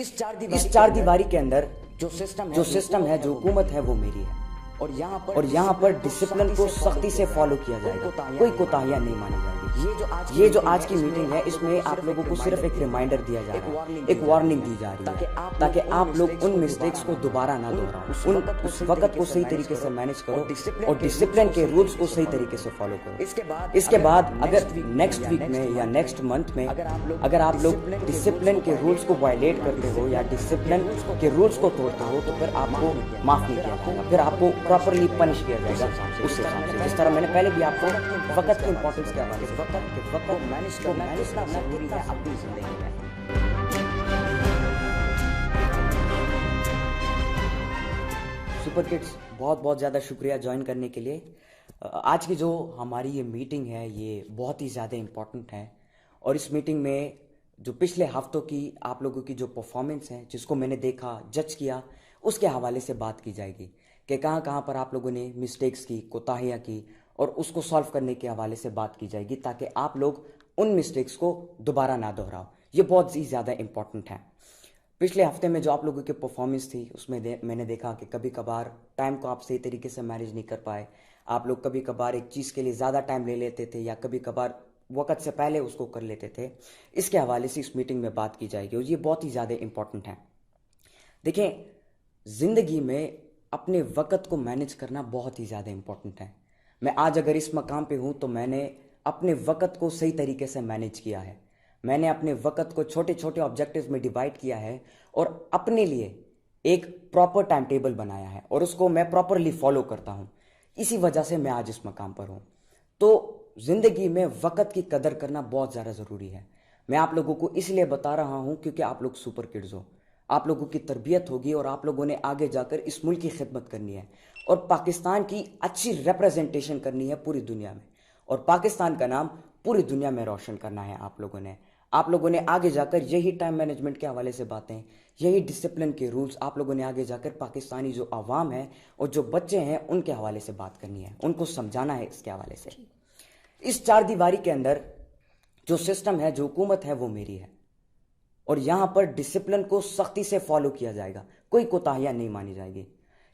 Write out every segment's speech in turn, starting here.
इस चार दीवारी के अंदर जो सिस्टम है, जो हुकूमत है, वो मेरी है। और यहाँ पर डिसिप्लिन को सख्ती से फॉलो किया जाएगा, कोई कोताहियां नहीं मानी जाएगी। ये जो आज की मीटिंग है, इसमें आप लोगों को सिर्फ एक रिमाइंडर दिया जा रहा है, एक वार्निंग दी जा रही है, ताकि आप लोग उन मिस्टेक्स को दोबारा ना दोहराओ। उस वक्त को सही तरीके से मैनेज करो और डिसिप्लिन के रूल्स को सही तरीके से फॉलो करो। इसके बाद अगर नेक्स्ट वीक में या नेक्स्ट मंथ में अगर आप लोग डिसिप्लिन के रूल्स को वायलेट करते हो या डिसिप्लिन के रूल्स को तोड़ते हो, तो फिर आपको माफ नहीं किया जाएगा, फिर आपको प्रॉपरली पनिश किया जाएगा उस हिसाब से। जिस तरह मैंने पहले भी आपको वक्त की इंपॉर्टेंस के हवाले से वक्त को मैनेज करना जरूरी है अपनी जिंदगी में। सुपर किड्स, बहुत ज़्यादा शुक्रिया ज्वाइन करने के लिए। आज की जो हमारी ये मीटिंग है, ये बहुत ही ज़्यादा इम्पोर्टेंट है। और इस मीटिंग में जो पिछले हफ्तों की आप लोगों की जो परफॉर्मेंस है, जिसको मैंने देखा, जज किया, उसके हवाले से बात की जाएगी कि कहाँ पर आप लोगों ने मिस्टेक्स की, कोताहियाँ की, और उसको सॉल्व करने के हवाले से बात की जाएगी, ताकि आप लोग उन मिस्टेक्स को दोबारा ना दोहराओ। ये बहुत ही ज़्यादा इम्पॉर्टेंट है। पिछले हफ्ते में जो आप लोगों की परफॉर्मेंस थी, उसमें मैंने देखा कि कभी कभार टाइम को आप सही तरीके से मैनेज नहीं कर पाए। आप लोग कभी कभार एक चीज़ के लिए ज़्यादा टाइम ले लेते थे या कभी कभार वक्त से पहले उसको कर लेते थे। इसके हवाले से इस मीटिंग में बात की जाएगी और ये बहुत ही ज़्यादा इम्पॉर्टेंट है। देखें, ज़िंदगी में अपने वक्त को मैनेज करना बहुत ही ज़्यादा इम्पॉर्टेंट है। मैं आज अगर इस मकाम पे हूँ तो मैंने अपने वक्त को सही तरीके से मैनेज किया है। मैंने अपने वक्त को छोटे छोटे ऑब्जेक्टिव्स में डिवाइड किया है और अपने लिए एक प्रॉपर टाइम टेबल बनाया है और उसको मैं प्रॉपरली फॉलो करता हूँ। इसी वजह से मैं आज इस मकाम पर हूँ। तो ज़िंदगी में वक्त की कदर करना बहुत ज़्यादा ज़रूरी है। मैं आप लोगों को इसलिए बता रहा हूँ क्योंकि आप लोग सुपर किड्स हो, आप लोगों की तरबियत होगी और आप लोगों ने आगे जाकर इस मुल्क की खिदमत करनी है और पाकिस्तान की अच्छी रिप्रेजेंटेशन करनी है पूरी दुनिया में, और पाकिस्तान का नाम पूरी दुनिया में रोशन करना है। आप लोगों ने आगे जाकर यही टाइम मैनेजमेंट के हवाले से बातें, यही डिसिप्लिन के रूल्स आप लोगों ने आगे जाकर पाकिस्तानी जो आवाम है और जो बच्चे हैं उनके हवाले से बात करनी है, उनको समझाना है इसके हवाले से। इस चार दीवारी के अंदर जो सिस्टम है, जो हुकूमत है, वो मेरी है। और यहाँ पर डिसिप्लिन को सख्ती से फॉलो किया जाएगा, कोई कोताहियां नहीं मानी जाएगी।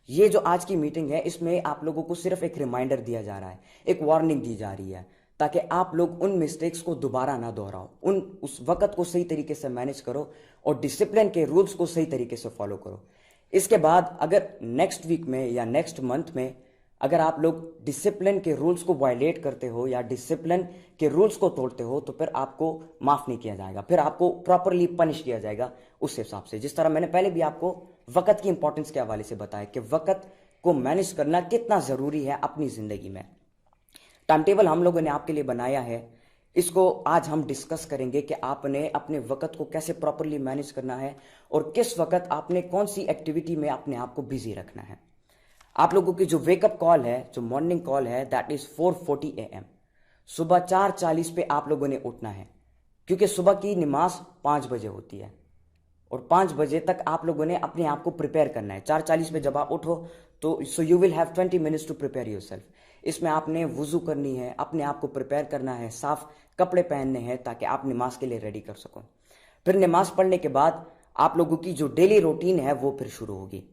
ये जो आज की मीटिंग है, इसमें आप लोगों को सिर्फ एक रिमाइंडर दिया जा रहा है, एक वार्निंग दी जा रही है, ताकि आप लोग उन मिस्टेक्स को दोबारा ना दोहराओ। उस वक्त को सही तरीके से मैनेज करो और डिसिप्लिन के रूल्स को सही तरीके से फॉलो करो। इसके बाद अगर नेक्स्ट वीक में या नेक्स्ट मंथ में अगर आप लोग डिसिप्लिन के रूल्स को वायलेट करते हो या डिसिप्लिन के रूल्स को तोड़ते हो, तो फिर आपको माफ नहीं किया जाएगा, फिर आपको प्रॉपरली पनिश किया जाएगा उस हिसाब से। जिस तरह मैंने पहले भी आपको वक्त की इंपॉर्टेंस के हवाले से बताया कि वक्त को मैनेज करना कितना जरूरी है अपनी जिंदगी में। टाइम टेबल हम लोगों ने आपके लिए बनाया है, इसको आज हम डिस्कस करेंगे कि आपने अपने वक्त को कैसे प्रॉपरली मैनेज करना है और किस वक्त आपने कौन सी एक्टिविटी में अपने आप को बिजी रखना है। आप लोगों की जो वेकअप कॉल है, जो मॉर्निंग कॉल है, दैट इज 4:40 AM। सुबह 4:40 पे आप लोगों ने उठना है, क्योंकि सुबह की नमाज 5 बजे होती है और 5 बजे तक आप लोगों ने अपने आप को प्रिपेयर करना है। 4:40 पे जब आप उठो तो so you will have 20 minutes to prepare yourself. इसमें आपने वुजू करनी है, अपने आप को प्रिपेयर करना है, साफ कपड़े पहनने हैं ताकि आप नमाज के लिए रेडी कर सको। फिर नमाज पढ़ने के बाद आप लोगों की जो डेली रूटीन है वो फिर शुरू होगी।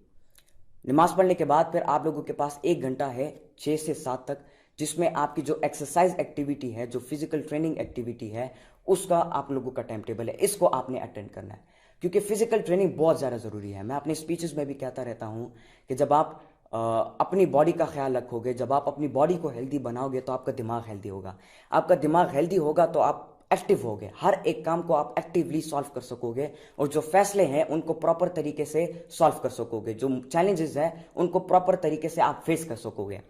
नमाज पढ़ने के बाद फिर आप लोगों के पास 1 घंटा है 6 से 7 तक, जिसमें आपकी जो एक्सरसाइज एक्टिविटी है, जो फिजिकल ट्रेनिंग एक्टिविटी है, उसका आप लोगों का टाइम टेबल है। इसको आपने अटेंड करना है, क्योंकि फिजिकल ट्रेनिंग बहुत ज़्यादा ज़रूरी है। मैं अपने स्पीचेस में भी कहता रहता हूँ कि जब आप अपनी बॉडी का ख्याल रखोगे, जब आप अपनी बॉडी को हेल्दी बनाओगे, तो आपका दिमाग हेल्दी होगा। आपका दिमाग हेल्दी होगा तो आप एक्टिव होगे, हर एक काम को आप एक्टिवली सॉल्व कर सकोगे और जो फैसले हैं उनको प्रॉपर तरीके से सॉल्व कर सकोगे, जो चैलेंजेस हैं उनको प्रॉपर तरीके से आप फेस कर सकोगे।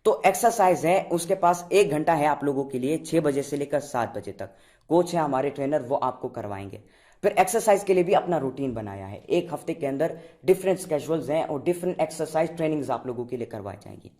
तो एक्सरसाइज है, उसके पास 1 घंटा है आप लोगों के लिए, 6 बजे से लेकर 7 बजे तक। कोच है हमारे ट्रेनर, वो आपको करवाएंगे। फिर एक्सरसाइज के लिए भी अपना रूटीन बनाया है। 1 हफ्ते के अंदर डिफरेंट स्केड्यूल्स हैं और डिफरेंट एक्सरसाइज ट्रेनिंग्स आप लोगों के लिए करवाई जाएंगी।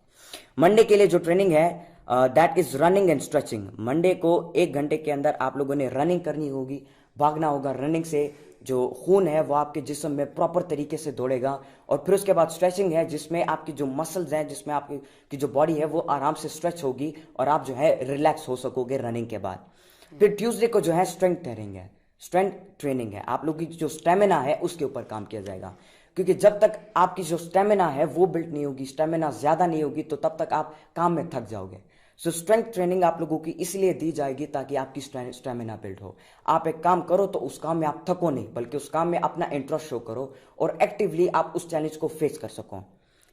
मंडे के लिए जो ट्रेनिंग है that is running and stretching. Monday को 1 घंटे के अंदर आप लोगों ने रनिंग करनी होगी, भागना होगा। रनिंग से जो खून है वो आपके जिस्म में प्रॉपर तरीके से दौड़ेगा। और फिर उसके बाद स्ट्रेचिंग है, जिसमें आपकी जो मसल्स हैं, जिसमें आपकी जो बॉडी है वो आराम से स्ट्रेच होगी और आप जो है रिलैक्स हो सकोगे रनिंग के बाद। फिर ट्यूसडे को जो है स्ट्रेंथ ट्रेनिंग है। स्ट्रेंथ ट्रेनिंग है, आप लोगों की जो स्टेमिना है उसके ऊपर काम किया जाएगा। क्योंकि जब तक आपकी जो स्टेमिना है वो बिल्ड नहीं होगी, स्टेमिना ज्यादा नहीं होगी, तो तब तक आप काम में थक जाओगे। सो स्ट्रेंथ ट्रेनिंग आप लोगों की इसलिए दी जाएगी ताकि आपकी स्टेमिना बिल्ड हो। आप एक काम करो तो उस काम में आप थको नहीं, बल्कि उस काम में अपना इंटरेस्ट शो करो और एक्टिवली आप उस चैलेंज को फेस कर सको।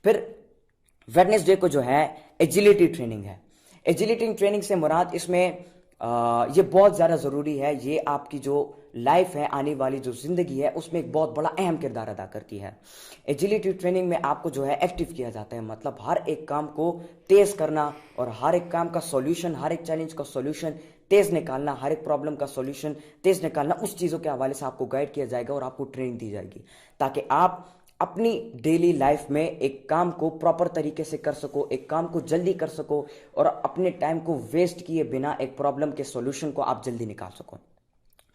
फिर वेडनेसडे को जो है एजिलिटी ट्रेनिंग है। एजिलिटी ट्रेनिंग से मुराद इसमें ये बहुत ज़्यादा ज़रूरी है, ये आपकी जो लाइफ है, आने वाली जो ज़िंदगी है, उसमें एक बहुत बड़ा अहम किरदार अदा करती है। एजिलिटी ट्रेनिंग में आपको जो है एक्टिव किया जाता है, मतलब हर एक काम को तेज़ करना और हर एक काम का सॉल्यूशन, हर एक चैलेंज का सॉल्यूशन तेज़ निकालना, हर एक प्रॉब्लम का सॉल्यूशन तेज़ निकालना, उस चीज़ों के हवाले से आपको गाइड किया जाएगा और आपको ट्रेनिंग दी जाएगी ताकि आप अपनी डेली लाइफ में एक काम को प्रॉपर तरीके से कर सको, एक काम को जल्दी कर सको और अपने टाइम को वेस्ट किए बिना एक प्रॉब्लम के सॉल्यूशन को आप जल्दी निकाल सको।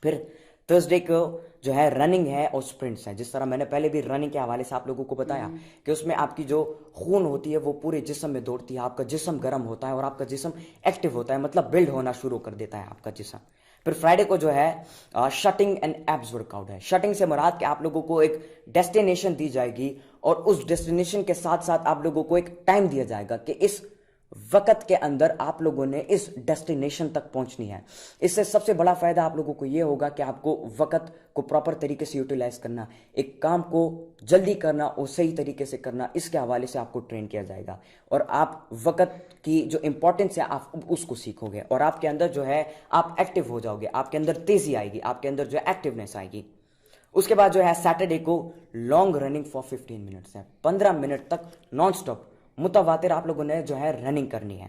फिर थर्सडे को जो है रनिंग है और स्प्रिंट्स है। जिस तरह मैंने पहले भी रनिंग के हवाले से आप लोगों को बताया कि उसमें आपकी जो खून होती है वो पूरे जिस्म में दौड़ती है, आपका जिस्म गर्म होता है और आपका जिस्म एक्टिव होता है, मतलब बिल्ड होना शुरू कर देता है आपका जिस्म। फिर फ्राइडे को जो है शटिंग एंड एब्स वर्कआउट है। शटिंग से मुराद कि आप लोगों को एक डेस्टिनेशन दी जाएगी और उस डेस्टिनेशन के साथ साथ आप लोगों को एक टाइम दिया जाएगा कि इस वक्त के अंदर आप लोगों ने इस डेस्टिनेशन तक पहुंचनी है। इससे सबसे बड़ा फायदा आप लोगों को यह होगा कि आपको वक्त को प्रॉपर तरीके से यूटिलाइज करना, एक काम को जल्दी करना और सही तरीके से करना, इसके हवाले से आपको ट्रेन किया जाएगा और आप वक्त की जो इंपॉर्टेंस है आप उसको सीखोगे और आपके अंदर जो है आप एक्टिव हो जाओगे, आपके अंदर तेजी आएगी, आपके अंदर जो है एक्टिवनेस आएगी। उसके बाद जो है सैटरडे को लॉन्ग रनिंग फॉर 15 मिनट्स है। 15 मिनट तक नॉन स्टॉप मुतवातिर आप लोगों ने जो है रनिंग करनी है।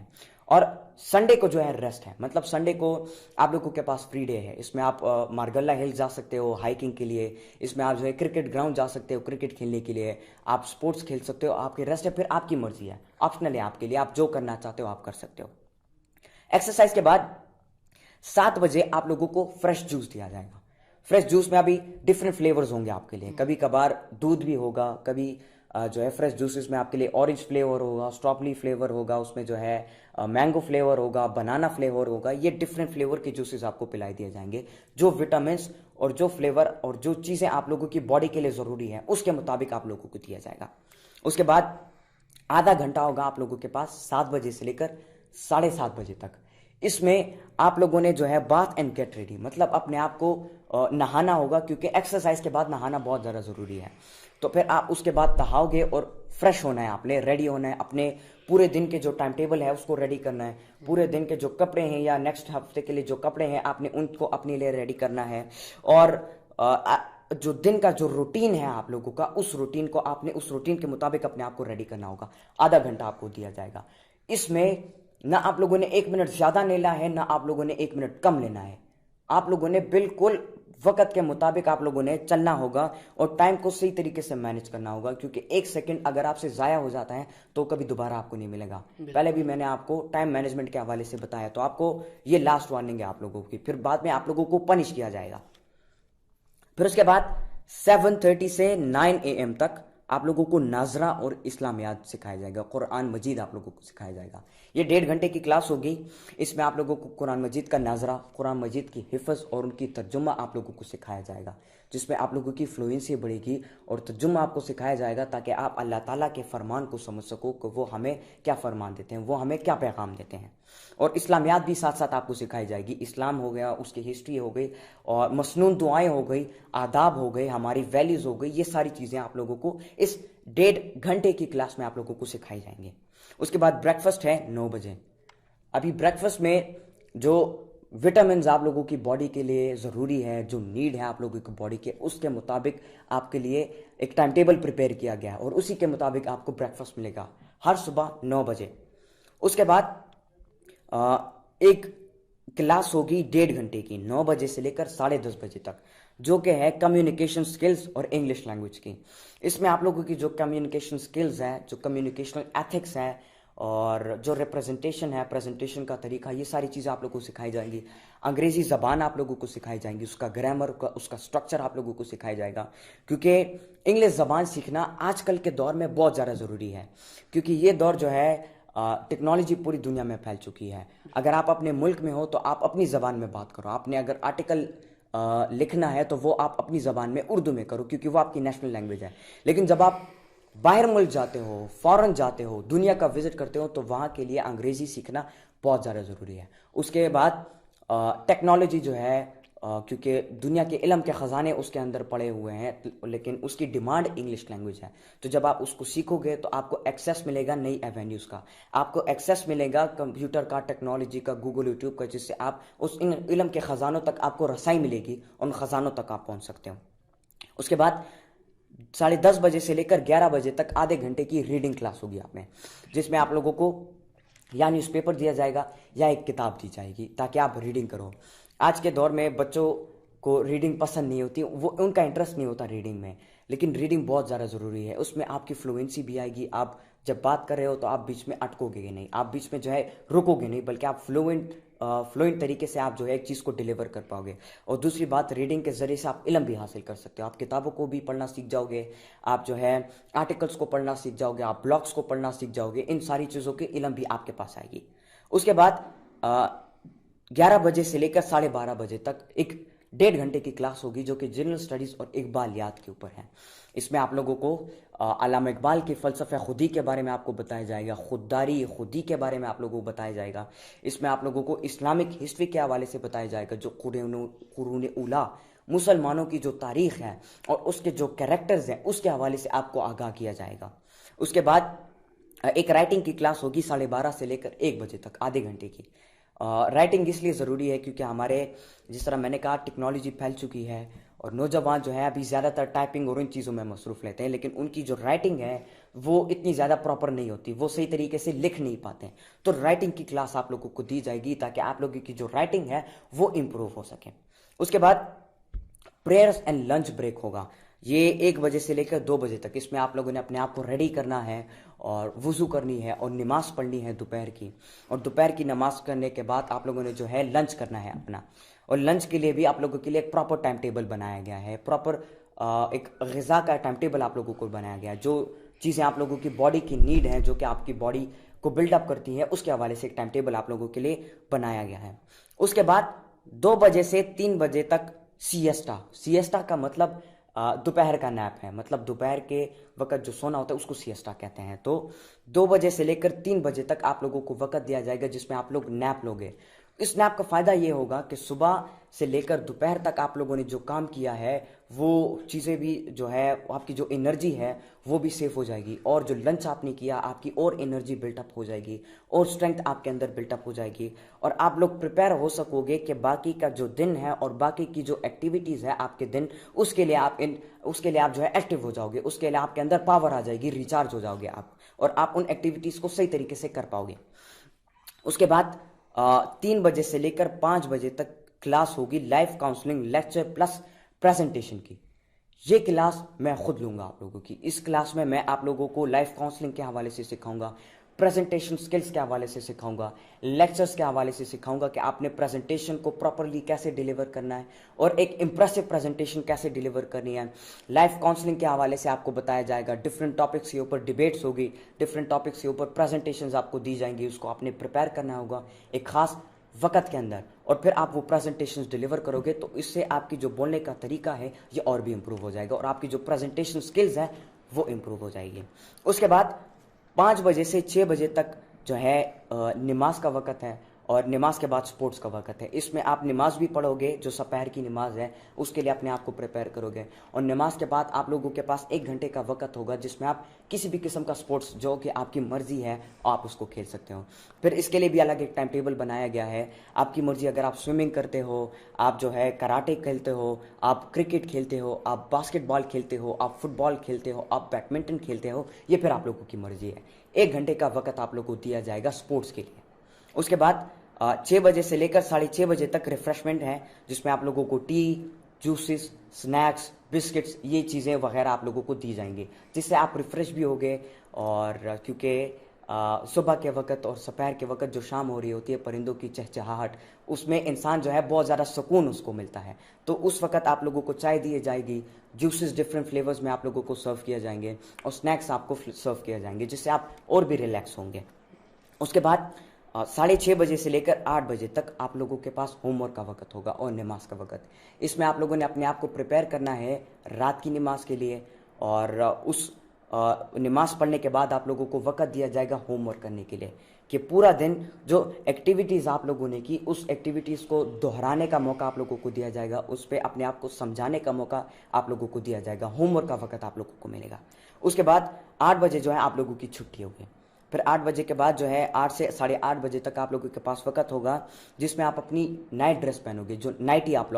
और संडे को जो है रेस्ट है, मतलब संडे को आप लोगों के पास फ्री डे है। इसमें आप मार्गल्ला हिल जा सकते हो हाइकिंग के लिए, इसमें आप जो है क्रिकेट ग्राउंड जा सकते हो क्रिकेट खेलने के लिए, आप स्पोर्ट्स खेल सकते हो, आपकी रेस्ट है। फिर आपकी मर्जी है, ऑप्शनल है आपके लिए, आप जो करना चाहते हो आप कर सकते हो। एक्सरसाइज के बाद 7 बजे आप लोगों को फ्रेश जूस दिया जाएगा। फ्रेश जूस में अभी डिफरेंट फ्लेवर्स होंगे आपके लिए, कभी कभार दूध भी होगा, कभी जो है फ्रेश जूसेस में आपके लिए ऑरेंज फ्लेवर होगा, स्ट्रॉबेरी फ्लेवर होगा, उसमें जो है मैंगो फ्लेवर होगा, बनाना फ्लेवर होगा। ये डिफरेंट फ्लेवर के जूसेस आपको पिलाई दिए जाएंगे जो विटामिन और जो फ्लेवर और जो चीज़ें आप लोगों की बॉडी के लिए ज़रूरी है उसके मुताबिक आप लोगों को दिया जाएगा। उसके बाद आधा घंटा होगा आप लोगों के पास 7 बजे से लेकर 7:30 बजे तक। इसमें आप लोगों ने जो है बाथ एंड गेट रेडी, मतलब अपने आप को नहाना होगा, क्योंकि एक्सरसाइज के बाद नहाना बहुत ज़्यादा ज़रूरी है। तो फिर आप उसके बाद नहाओगे और फ्रेश होना है, आपने रेडी होना है, अपने पूरे दिन के जो टाइम टेबल है उसको रेडी करना है, पूरे दिन के जो कपड़े हैं या नेक्स्ट हफ्ते के लिए जो कपड़े हैं आपने उनको अपने लिए रेडी करना है। और जो दिन का जो रूटीन है आप लोगों का, उस रूटीन को आपने उस रूटीन के मुताबिक अपने आप को रेडी करना होगा। आधा घंटा आपको दिया जाएगा। इसमें ना आप लोगों ने 1 मिनट ज्यादा लेना है, ना आप लोगों ने 1 मिनट कम लेना है। आप लोगों ने बिल्कुल वक्त के मुताबिक आप लोगों ने चलना होगा और टाइम को सही तरीके से मैनेज करना होगा, क्योंकि 1 सेकंड अगर आपसे जाया हो जाता है तो कभी दोबारा आपको नहीं मिलेगा। पहले भी मैंने आपको टाइम मैनेजमेंट के हवाले से बताया, तो आपको ये लास्ट वार्निंग है आप लोगों की, फिर बाद में आप लोगों को पनिश किया जाएगा। फिर उसके बाद 7:30 से 9 AM तक आप लोगों को नाजरा और इस्लामियात सिखाया जाएगा, कुरान मजीद आप लोगों को सिखाया जाएगा। ये 1.5 घंटे की क्लास होगी। इसमें आप लोगों को कुरान मजीद का नाजरा, कुरान मजीद की हिफ्ज़ और उनकी तर्जुमा आप लोगों को सिखाया जाएगा, जिसमें आप लोगों की फ्लुएंसी बढ़ेगी और तर्जुमा आपको सिखाया जाएगा ताकि आप अल्लाह ताला के फरमान को समझ सको कि वो हमें क्या फरमान देते हैं, वो हमें क्या पैगाम देते हैं। और इस्लामियात भी साथ साथ आपको सिखाई जाएगी। इस्लाम हो गया, उसकी हिस्ट्री हो गई और मसनून दुआएं हो गई, आदाब हो गए, हमारी वैल्यूज हो गई, ये सारी चीज़ें आप लोगों को इस 1.5 घंटे की क्लास में आप लोगों को सिखाई जाएंगी। उसके बाद ब्रेकफास्ट है 9 बजे। अभी ब्रेकफास्ट में जो विटामिन आप लोगों की बॉडी के लिए ज़रूरी है, जो नीड है आप लोगों की बॉडी के, उसके मुताबिक आपके लिए एक टाइम टेबल प्रिपेयर किया गया है और उसी के मुताबिक आपको ब्रेकफास्ट मिलेगा हर सुबह 9 बजे। उसके बाद एक क्लास होगी 1.5 घंटे की, 9 बजे से लेकर 10:30 बजे तक, जो कि है कम्युनिकेशन स्किल्स और इंग्लिश लैंग्वेज की। इसमें आप लोगों की जो कम्युनिकेशन स्किल्स है, जो कम्युनिकेशनल एथिक्स है और जो रिप्रेजेंटेशन है, प्रेजेंटेशन का तरीका, ये सारी चीज़ें आप लोगों को सिखाई जाएंगी। अंग्रेजी ज़बान आप लोगों को सिखाई जाएंगी, उसका ग्रामर का, उसका स्ट्रक्चर आप लोगों को सिखाया जाएगा, क्योंकि इंग्लिश ज़बान सीखना आजकल के दौर में बहुत ज़्यादा ज़रूरी है, क्योंकि ये दौर जो है टेक्नोलॉजी पूरी दुनिया में फैल चुकी है। अगर आप अपने मुल्क में हो तो आप अपनी ज़बान में बात करो। आपने अगर आर्टिकल लिखना है तो वो आप अपनी ज़बान में उर्दू में करो, क्योंकि वो आपकी नेशनल लैंग्वेज है। लेकिन जब आप बाहर मुल्क जाते हो, फॉरेन जाते हो, दुनिया का विजिट करते हो, तो वहाँ के लिए अंग्रेज़ी सीखना बहुत ज़्यादा ज़रूरी है। उसके बाद टेक्नोलॉजी जो है, क्योंकि दुनिया के इल्म के ख़जाने उसके अंदर पड़े हुए हैं, लेकिन उसकी डिमांड इंग्लिश लैंग्वेज है। तो जब आप उसको सीखोगे तो आपको एक्सेस मिलेगा नई एवेन्यूज़ का, आपको एक्सेस मिलेगा कंप्यूटर का, टेक्नोलॉजी का, गूगल, यूट्यूब का, जिससे आप उस इन इल्म के ख़जानों तक आपको रसाई मिलेगी, उन ख़जानों तक आप पहुँच सकते हो। उसके बाद 10:30 बजे से लेकर 11 बजे तक आधे घंटे की रीडिंग क्लास होगी आप में, जिसमें आप लोगों को या न्यूज़पेपर दिया जाएगा या एक किताब दी जाएगी ताकि आप रीडिंग करो। आज के दौर में बच्चों को रीडिंग पसंद नहीं होती, वो उनका इंटरेस्ट नहीं होता रीडिंग में, लेकिन रीडिंग बहुत ज़्यादा ज़रूरी है। उसमें आपकी फ्लुएंसी भी आएगी, आप जब बात कर रहे हो तो आप बीच में अटकोगे नहीं, आप बीच में जो है रुकोगे नहीं, बल्कि आप फ्लुएंट तरीके से आप जो है एक चीज़ को डिलीवर कर पाओगे। और दूसरी बात, रीडिंग के ज़रिए से आप इल्म भी हासिल कर सकते हो, आप किताबों को भी पढ़ना सीख जाओगे, आप जो है आर्टिकल्स को पढ़ना सीख जाओगे, आप ब्लॉग्स को पढ़ना सीख जाओगे, इन सारी चीज़ों की इल्म भी आपके पास आएगी। उसके बाद 11 बजे से लेकर 12:30 बजे तक एक 1.5 घंटे की क्लास होगी, जो कि जनरल स्टडीज़ और इकबालियात के ऊपर है। इसमें आप लोगों को अल्लामा इकबाल के फ़लसफ़े खुदी के बारे में आपको बताया जाएगा, खुददारी खुदी के बारे में आप लोगों को बताया जाएगा। इसमें आप लोगों को इस्लामिक हिस्ट्री के हवाले से बताया जाएगा, जो कुरून उला मुसलमानों की जो तारीख़ है और उसके जो कैरेक्टर्स हैं उसके हवाले से आपको आगाह किया जाएगा। उसके बाद एक राइटिंग की क्लास होगी 12:30 से लेकर 1 बजे तक, आधे घंटे की। राइटिंग इसलिए ज़रूरी है क्योंकि हमारे, जिस तरह मैंने कहा, टेक्नोलॉजी फैल चुकी है और नौजवान जो है अभी ज़्यादातर टाइपिंग और इन चीज़ों में मसरूफ़ लेते हैं, लेकिन उनकी जो राइटिंग है वो इतनी ज़्यादा प्रॉपर नहीं होती, वो सही तरीके से लिख नहीं पाते। तो राइटिंग की क्लास आप लोगों को दी जाएगी ताकि आप लोगों की जो राइटिंग है वो इम्प्रूव हो सके। उसके बाद प्रेयर्स एंड लंच ब्रेक होगा, ये 1 बजे से लेकर 2 बजे तक। इसमें आप लोगों ने अपने आप को रेडी करना है और वज़ू करनी है और नमाज़ पढ़नी है दोपहर की, और दोपहर की नमाज़ करने के बाद आप लोगों ने जो है लंच करना है अपना, और लंच के लिए भी आप लोगों के लिए एक प्रॉपर टाइम टेबल बनाया गया है, प्रॉपर एक ग़िज़ा का टाइम टेबल आप लोगों को बनाया गया है। जो चीज़ें आप लोगों की बॉडी की नीड हैं, जो कि आपकी बॉडी को बिल्डअप करती है, उसके हवाले से एक टाइम टेबल आप लोगों के लिए बनाया गया है। उसके बाद 2 बजे से 3 बजे तक सिएस्टा का मतलब दोपहर का नैप है, मतलब दोपहर के वक्त जो सोना होता है उसको सिएस्टा कहते हैं। तो 2 बजे से लेकर 3 बजे तक आप लोगों को वक्त दिया जाएगा जिसमें आप लोग नैप लोगे। इस नैप का फ़ायदा ये होगा कि सुबह से लेकर दोपहर तक आप लोगों ने जो काम किया है वो चीज़ें भी जो है, आपकी जो एनर्जी है वो भी सेव हो जाएगी, और जो लंच आपने किया आपकी और एनर्जी बिल्टअप हो जाएगी और स्ट्रेंथ आपके अंदर बिल्टअप हो जाएगी, और आप लोग प्रिपेयर हो सकोगे कि बाकी का जो दिन है और बाकी की जो एक्टिविटीज़ है आपके दिन, उसके लिए आप जो है एक्टिव हो जाओगे, उसके लिए आपके अंदर पावर आ जाएगी, रिचार्ज हो जाओगे आप, और आप उन एक्टिविटीज़ को सही तरीके से कर पाओगे। उसके बाद 3 बजे से लेकर 5 बजे तक क्लास होगी live counselling lecture plus presentation की। ये क्लास मैं खुद लूँगा आप लोगों की। इस क्लास में मैं आप लोगों को लाइव काउंसलिंग के हवाले से सिखाऊंगा, प्रेजेंटेशन स्किल्स के हवाले से सिखाऊंगा, लेक्चर्स के हवाले से सिखाऊंगा कि आपने प्रेजेंटेशन को प्रॉपरली कैसे डिलीवर करना है और एक इंप्रेसिव प्रेजेंटेशन कैसे डिलीवर करनी है। लाइव काउंसलिंग के हवाले से आपको बताया जाएगा, डिफरेंट टॉपिक्स के ऊपर डिबेट्स होगी, डिफरेंट टॉपिक्स के ऊपर प्रेजेंटेशंस आपको दी जाएंगी, उसको आपने प्रिपेयर करना होगा एक खास वक्त के अंदर, और फिर आप वो प्रेजेंटेशंस डिलीवर करोगे तो इससे आपकी जो बोलने का तरीका है ये और भी इम्प्रूव हो जाएगा और आपकी जो प्रेजेंटेशन स्किल्स है वो इम्प्रूव हो जाएगी। उसके बाद 5 बजे से 6 बजे तक जो है नमाज का वक़्त है, और नमाज के बाद स्पोर्ट्स का वक़्त है। इसमें आप नमाज भी पढ़ोगे, जो सपहर की नमाज है उसके लिए अपने आप को प्रिपेयर करोगे, और नमाज के बाद आप लोगों के पास 1 घंटे का वक़्त होगा जिसमें आप किसी भी किस्म का स्पोर्ट्स जो कि आपकी मर्ज़ी है आप उसको खेल सकते हो। फिर इसके लिए भी अलग एक टाइम टेबल बनाया गया है, आपकी मर्ज़ी, अगर आप स्विमिंग करते हो, आप जो है कराटे खेलते हो, आप क्रिकेट खेलते हो, आप बास्केटबॉल खेलते हो, आप फुटबॉल खेलते हो, आप बैडमिंटन खेलते हो, ये फिर आप लोगों की मर्ज़ी है। 1 घंटे का वक़्त आप लोगों को दिया जाएगा स्पोर्ट्स के लिए। उसके बाद 6 बजे से लेकर 6:30 बजे तक रिफ्रेशमेंट है, जिसमें आप लोगों को टी, जूसेस, स्नैक्स, बिस्किट्स, ये चीज़ें वगैरह आप लोगों को दी जाएंगी, जिससे आप रिफ़्रेश भी होगे। और क्योंकि सुबह के वक्त और दोपहर के वक्त जो शाम हो रही होती है, परिंदों की चहचहाहट, उसमें इंसान जो है बहुत ज़्यादा सुकून उसको मिलता है, तो उस वक्त आप लोगों को चाय दी जाएगी, जूसेस डिफरेंट फ्लेवर्स में आप लोगों को सर्व किया जाएंगे, और स्नैक्स आपको सर्व किया जाएंगे, जिससे आप और भी रिलैक्स होंगे। उसके बाद 6:30 बजे से लेकर 8 बजे तक आप लोगों के पास होमवर्क का वक्त होगा और नमाज का वक्त। इसमें आप लोगों ने अपने आप को प्रिपेयर करना है रात की नमाज के लिए, और उस नमाज पढ़ने के बाद आप लोगों को वक्त दिया जाएगा होमवर्क करने के लिए, कि पूरा दिन जो एक्टिविटीज़ आप लोगों ने की उस एक्टिविटीज़ को दोहराने का मौका आप लोगों को दिया जाएगा, उस पर अपने आप को समझाने का मौका आप लोगों को दिया जाएगा, होमवर्क का वक्त आप लोगों को मिलेगा। उसके बाद 8 बजे जो है आप लोगों की छुट्टी होगी। फिर 8 बजे के बाद जो है 8 से 8:30 बजे तक आप लोगों के पास वक्त होगा, जिसमें आप अपनी नाइट ड्रेस पहनोगे, जो नाइटी आप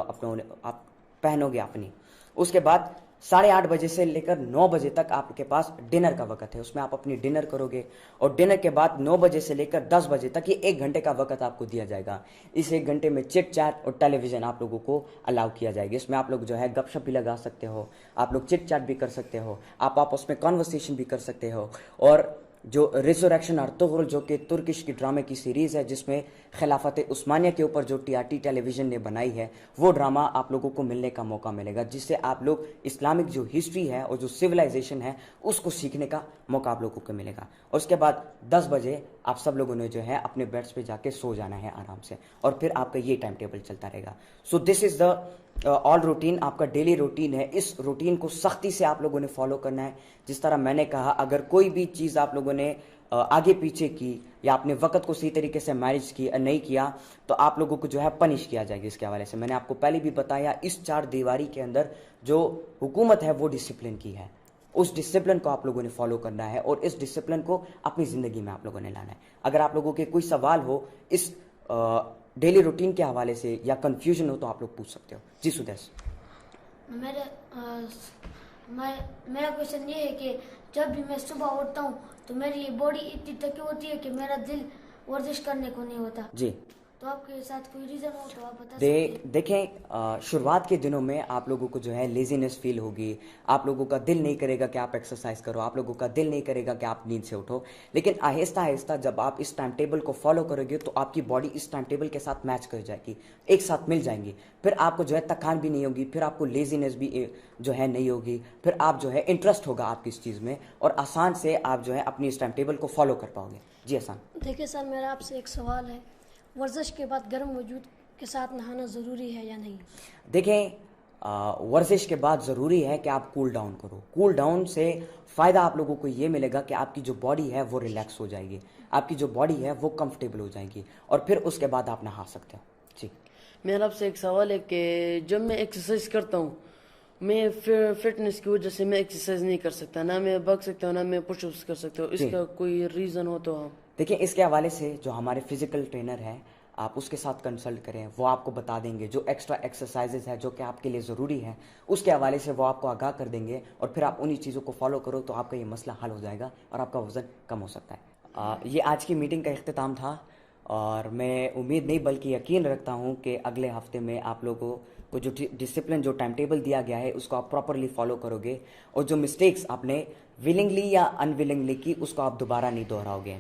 पहनोगे अपनी। उसके बाद 8:30 बजे से लेकर 9 बजे तक आपके पास डिनर का वक्त है, उसमें आप अपनी डिनर करोगे। और डिनर के बाद 9 बजे से लेकर 10 बजे तक ये 1 घंटे का वक्त आपको दिया जाएगा। इस 1 घंटे में चिट चैट और टेलीविज़न आप लोगों को अलाउ किया जाएगा। इसमें आप लोग जो है गपशप भी लगा सकते हो, आप लोग चिट चैट भी कर सकते हो, आप आपस में कॉन्वर्सेशन भी कर सकते हो। और जो रिजरेक्शन अर्तुगरुल जो कि तुर्किश की ड्रामे की सीरीज़ है, जिसमें खिलाफत उस्मानिया के ऊपर जो टीआरटी टेलीविज़न ने बनाई है, वो ड्रामा आप लोगों को मिलने का मौका मिलेगा, जिससे आप लोग इस्लामिक जो हिस्ट्री है और जो सिविलाइजेशन है उसको सीखने का मौका आप लोगों को मिलेगा। और उसके बाद 10 बजे आप सब लोगों ने जो है अपने बेड्स पे जाके सो जाना है आराम से, और फिर आपका ये टाइम टेबल चलता रहेगा। So this is the all routine, आपका डेली रूटीन है। इस रूटीन को सख्ती से आप लोगों ने फॉलो करना है। जिस तरह मैंने कहा, अगर कोई भी चीज़ आप लोगों ने आगे पीछे की या अपने वक्त को सही तरीके से मैनेज किया नहीं किया, तो आप लोगों को जो है पनिश किया जाएगा। इसके हवाले से मैंने आपको पहले भी बताया, इस 4 दीवारी के अंदर जो हुकूमत है वो डिसिप्लिन की है। उस डिसिप्लिन को आप लोगों ने फॉलो करना है और इस डिसिप्लिन को अपनी ज़िंदगी में आप लोगों ने लाना है। अगर आप लोगों के कोई सवाल हो इस डेली रूटीन के हवाले से या कंफ्यूजन हो तो आप लोग पूछ सकते हो। जी सुदेश। मेरा क्वेश्चन ये है कि जब भी मैं सुबह उठता हूँ तो मेरी बॉडी इतनी थकी होती है कि मेरा दिल वर्जिश करने को नहीं होता। जी, तो आपके साथ कोई रीज़न हो तो आप बता सकते हैं। देखें, शुरुआत के दिनों में आप लोगों को जो है लेजीनेस फील होगी, आप लोगों का दिल नहीं करेगा कि आप एक्सरसाइज करो, आप लोगों का दिल नहीं करेगा कि आप नींद से उठो। लेकिन आहिस्ता आहिस्ता जब आप इस टाइम टेबल को फॉलो करोगे तो आपकी बॉडी इस टाइम टेबल के साथ मैच कर जाएगी, एक साथ मिल जाएंगी। फिर आपको जो है थकान भी नहीं होगी, फिर आपको लेजीनेस भी जो है नहीं होगी, फिर आप जो है इंटरेस्ट होगा आपकी इस चीज़ में, और आसान से आप जो है अपनी इस टाइम टेबल को फॉलो कर पाओगे। जी आसान। देखिए सर, मेरा आपसे एक सवाल है, वर्जिश के बाद गर्म वजूद के साथ नहाना ज़रूरी है या नहीं? देखें, वर्जिश के बाद ज़रूरी है कि आप कूल डाउन करो। कूल डाउन से फ़ायदा आप लोगों को ये मिलेगा कि आपकी जो बॉडी है वो रिलैक्स हो जाएगी, आपकी जो बॉडी है वो कंफर्टेबल हो जाएगी, और फिर उसके बाद आप नहा सकते हो। जी, मेरा आपसे एक सवाल है कि जब मैं एक्सरसाइज करता हूँ, मैं फिटनेस की वजह से मैं एक्सरसाइज नहीं कर सकता, ना मैं भाग सकता हूँ ना मैं पुशअप्स कर सकता हूँ, इसका कोई रीज़न हो तो आप? देखिए, इसके हवाले से जो हमारे फिजिकल ट्रेनर है, आप उसके साथ कंसल्ट करें, वो आपको बता देंगे जो एक्स्ट्रा एक्सरसाइजेज है जो कि आपके लिए ज़रूरी है, उसके हवाले से वो आपको आगाह कर देंगे, और फिर आप उन्हीं चीज़ों को फॉलो करो तो आपका ये मसला हल हो जाएगा और आपका वज़न कम हो सकता है। ये आज की मीटिंग का इख्तिताम था, और मैं उम्मीद नहीं बल्कि यकीन रखता हूँ कि अगले हफ्ते में आप लोगों को जो डिसिप्लिन जो टाइम टेबल दिया गया है उसको आप प्रॉपरली फॉलो करोगे, और जो मिस्टेक्स आपने विलिंगली या अनविलिंगली की उसको आप दोबारा नहीं दोहराओगे।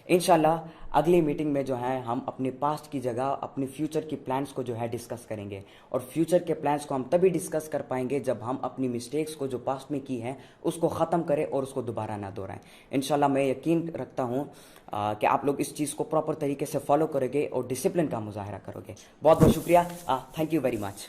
इंशाल्लाह अगली मीटिंग में जो है हम अपने पास्ट की जगह अपने फ्यूचर की प्लान्स को जो है डिस्कस करेंगे, और फ्यूचर के प्लान्स को हम तभी डिस्कस कर पाएंगे जब हम अपनी मिस्टेक्स को जो पास्ट में की हैं उसको ख़त्म करें और उसको दोबारा ना दोहराएं। इंशाल्लाह मैं यकीन रखता हूँ कि आप लोग इस चीज़ को प्रॉपर तरीके से फॉलो करोगे और डिसिप्लिन का मुजाहरा करोगे। बहुत बहुत शुक्रिया, थैंक यू वेरी मच।